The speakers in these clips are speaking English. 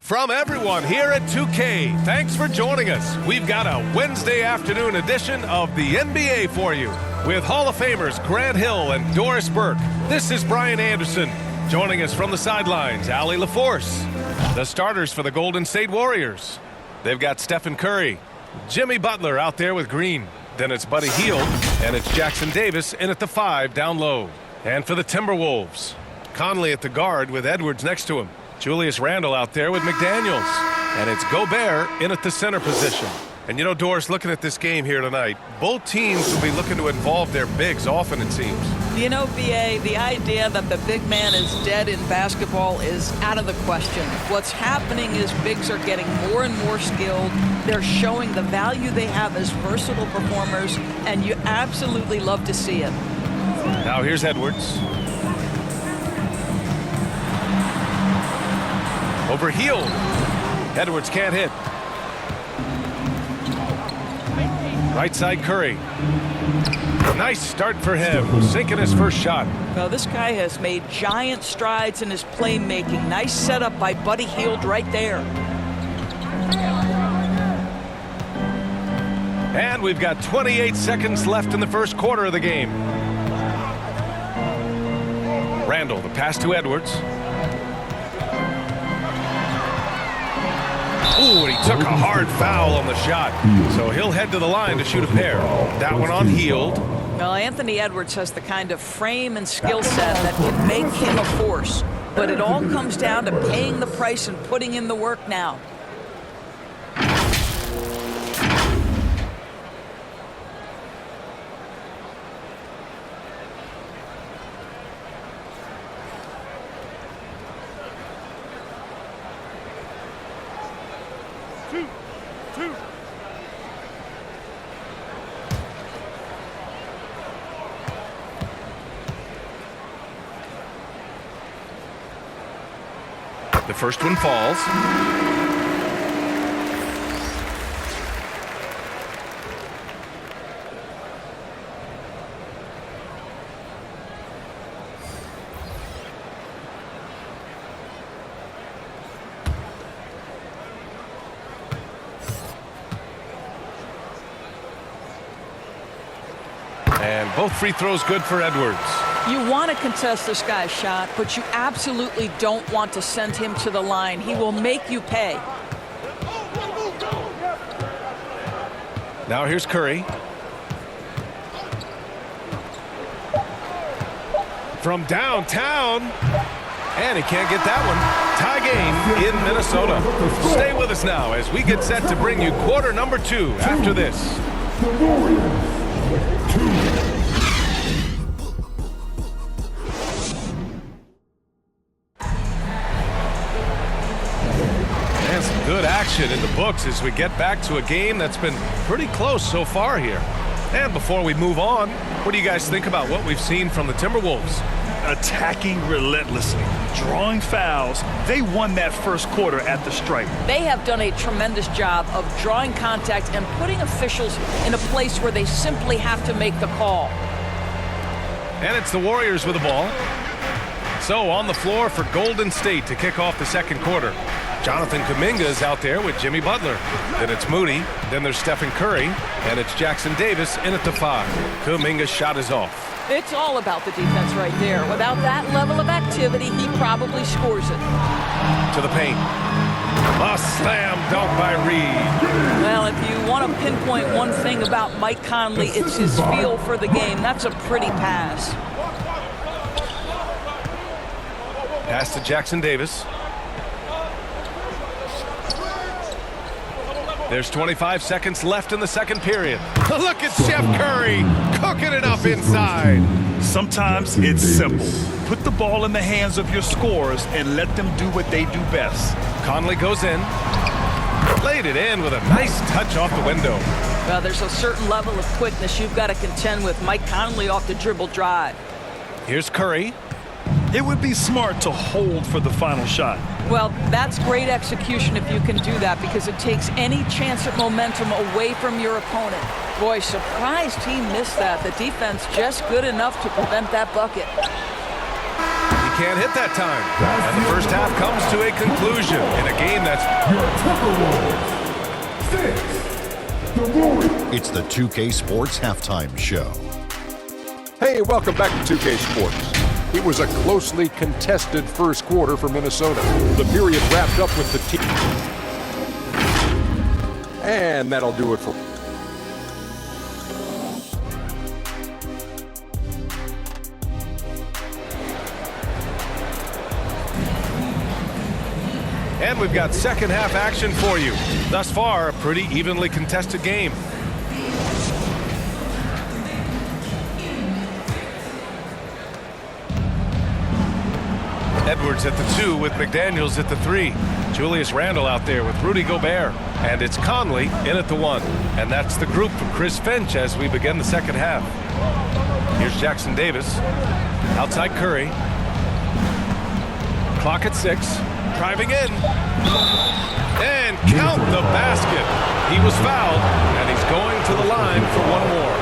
From everyone here at 2K, thanks for joining us. We've got a Wednesday afternoon edition of the NBA for you with Hall of Famers Grant Hill and Doris Burke. This is Brian Anderson. Joining us from the sidelines, Allie LaForce. The starters for the Golden State Warriors. They've got Stephen Curry, Jimmy Butler out there with Green. Then it's Buddy Hield, and it's Jackson Davis in at the 5 down low. And for the Timberwolves, Conley at the guard with Edwards next to him. Julius Randle out there with McDaniels. And it's Gobert in at the center position. And you know, Doris, looking at this game here tonight, both teams will be looking to involve their bigs often, it seems. You know, BA, the idea that the big man is dead in basketball is out of the question. What's happening is bigs are getting more and more skilled. They're showing the value they have as versatile performers, and you absolutely love to see it. Now here's Edwards. Over Hield. Edwards can't hit. Right side Curry. Nice start for him, sinking his first shot. Well, this guy has made giant strides in his playmaking. Nice setup by Buddy Hield right there. And we've got 28 seconds left in the first quarter of the game. Randle, the pass to Edwards. Ooh, and he took a hard foul on the shot. So he'll head to the line to shoot a pair. That one on Hield. Well, Anthony Edwards has the kind of frame and skill set that can make him a force. But it all comes down to paying the price and putting in the work now. The first one falls. And both free throws good for Edwards. You want to contest this guy's shot, but you absolutely don't want to send him to the line. He will make you pay. Now here's Curry. From downtown. And he can't get that one. Tie game in Minnesota. Stay with us now as we get set to bring you quarter number 2 after this. Good action in the books as we get back to a game that's been pretty close so far here. And before we move on, what do you guys think about what we've seen from the Timberwolves? Attacking relentlessly, drawing fouls. They won that first quarter at the stripe. They have done a tremendous job of drawing contact and putting officials in a place where they simply have to make the call. And it's the Warriors with the ball. So on the floor for Golden State to kick off the second quarter. Jonathan Kuminga is out there with Jimmy Butler. Then it's Moody. Then there's Stephen Curry. And it's Jackson Davis in at the 5. Kuminga's shot is off. It's all about the defense right there. Without that level of activity, he probably scores it. To the paint. A slam dunk by Reed. Well, if you want to pinpoint one thing about Mike Conley, it's his feel for the game. That's a pretty pass. Pass to Jackson Davis. There's 25 seconds left in the second period. Look at Chef Curry cooking it up inside. Sometimes it's simple. Put the ball in the hands of your scorers and let them do what they do best. Conley goes in. Laid it in with a nice touch off the window. Well, there's a certain level of quickness you've got to contend with. Mike Conley off the dribble drive. Here's Curry. It would be smart to hold for the final shot. Well, that's great execution if you can do that, because it takes any chance at momentum away from your opponent. Boy, surprised he missed that. The defense just good enough to prevent that bucket. He can't hit that time. And the first half comes to a conclusion in a game that's... It's the 2K Sports Halftime Show. Hey, welcome back to 2K Sports. It was a closely contested first quarter for Minnesota. The period wrapped up with the team. And that'll do it for... And we've got second half action for you. Thus far, a pretty evenly contested game. Edwards at the 2 with McDaniels at the 3. Julius Randle out there with Rudy Gobert. And it's Conley in at the 1. And that's the group from Chris Finch as we begin the second half. Here's Jackson Davis. Outside Curry. Clock at 6. Driving in. And count the basket. He was fouled, and he's going to the line for one more.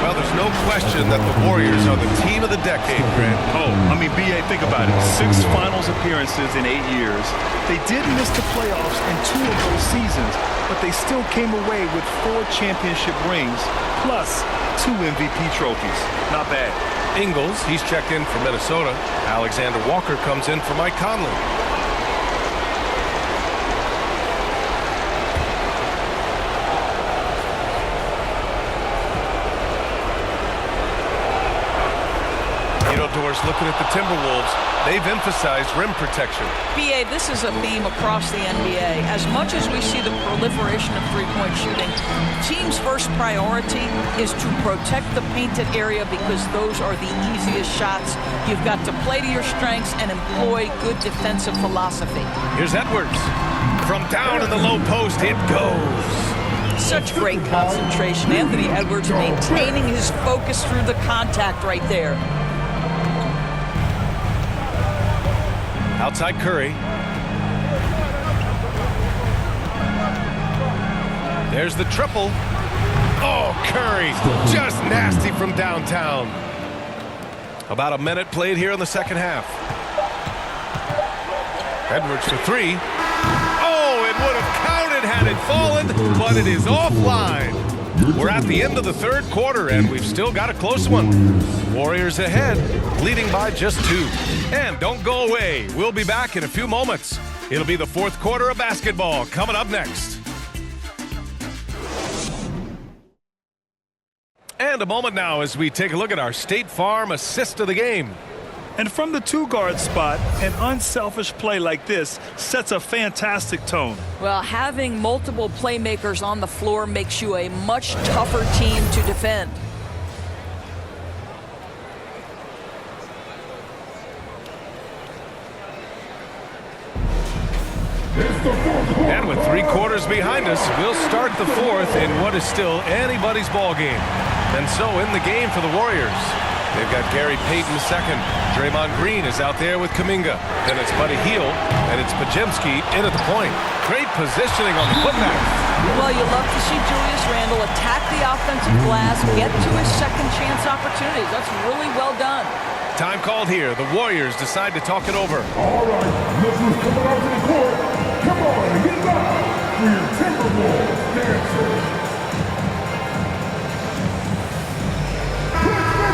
Well, there's no question that the Warriors are the team of the decade, Grant. Oh, I mean, B.A., think about it. 6 finals appearances in 8 years. They did miss the playoffs in 2 of those seasons, but they still came away with 4 championship rings, plus 2 MVP trophies. Not bad. Ingles, he's checked in for Minnesota. Alexander Walker comes in for Mike Conley. Looking at the Timberwolves, they've emphasized rim protection. BA, this is a theme across the NBA. As much as we see the proliferation of three-point shooting, teams' first priority is to protect the painted area because those are the easiest shots. You've got to play to your strengths and employ good defensive philosophy. Here's Edwards. From down in the low post, it goes. Such great concentration. Anthony Edwards maintaining his focus through the contact right there. Outside Curry. There's the triple. Oh, Curry, just nasty from downtown. About a minute played here in the second half. Edwards for 3. Oh, it would have counted had it fallen, but it is offline. We're at the end of the third quarter, and we've still got a close one. Warriors ahead, leading by just 2. And don't go away. We'll be back in a few moments. It'll be the fourth quarter of basketball coming up next. And a moment now as we take a look at our State Farm assist of the game. And from the 2-guard spot, an unselfish play like this sets a fantastic tone. Well, having multiple playmakers on the floor makes you a much tougher team to defend. And with 3 quarters behind us, we'll start the fourth in what is still anybody's ball game. And so in the game for the Warriors, they've got Gary Payton second. Draymond Green is out there with Kuminga. Then it's Buddy Hield, and it's Pajemski in at the point. Great positioning on the putback. Well, you love to see Julius Randle attack the offensive glass, get to his second chance opportunities. That's really well done. Time called here. The Warriors decide to talk it over. All right, listeners coming out to the court. Come on, get live for your Timberwolves dancers.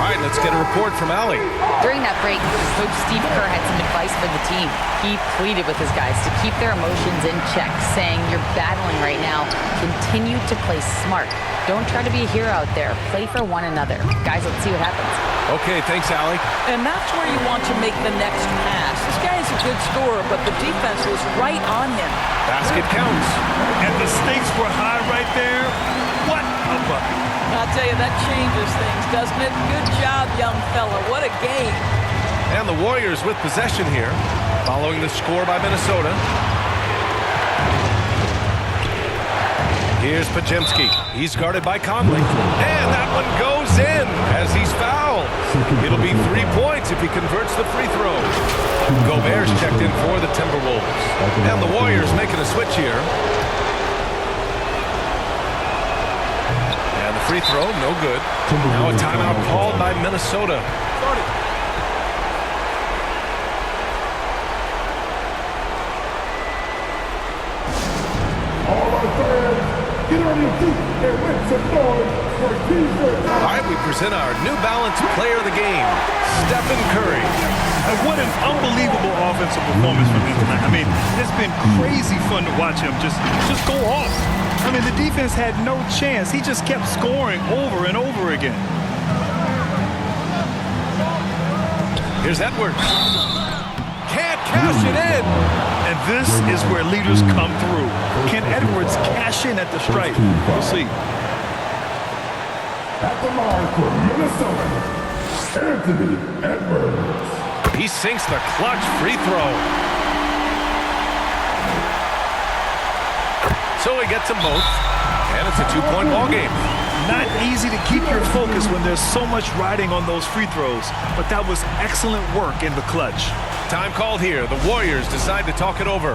All right, let's get a report from Allie. During that break, Coach Steve Kerr had some advice for the team. He pleaded with his guys to keep their emotions in check, saying, "You're battling right now. Continue to play smart. Don't try to be a hero out there. Play for one another." Guys, let's see what happens. Okay, thanks, Allie. And that's where you want to make the next pass. This guy is a good scorer, but the defense was right on him. Basket counts. And the stakes were high right there. What a bucket. I'll tell you, that changes things, doesn't it? Good job, young fella. What a game. And the Warriors with possession here, following the score by Minnesota. Here's Pajemski. He's guarded by Conley. And that one goes in as he's fouled. It'll be 3 points if he converts the free throw. Gobert's checked in for the Timberwolves. And the Warriors making a switch here. And the free throw, no good. Now a timeout called by Minnesota. fans, get on your feet and make some noise for defense. All right, we present our New Balance player of the game, Stephen Curry. And what an unbelievable offensive performance from him tonight. I mean, it's been crazy fun to watch him just go off. I mean, the defense had no chance. He just kept scoring over and over again. Here's Edwards. Can't cash it in. And this is where leaders come through. Can Edwards cash in at the stripe? We'll see. At the line for Minnesota, Anthony Edwards. He sinks the clutch free throw. So he gets them both, and it's a two-point ball game. Not easy to keep your focus when there's so much riding on those free throws, but that was excellent work in the clutch. Time called here. The Warriors decide to talk it over.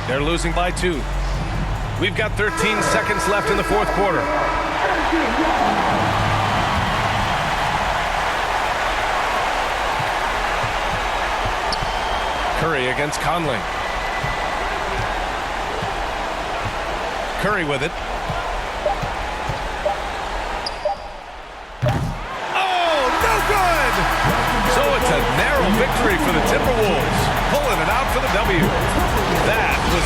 They're losing by 2. We've got 13 seconds left in the fourth quarter. Curry against Conley. Curry with it. Oh, no good! So it's a narrow victory for the Timberwolves, pulling it out for the W. That was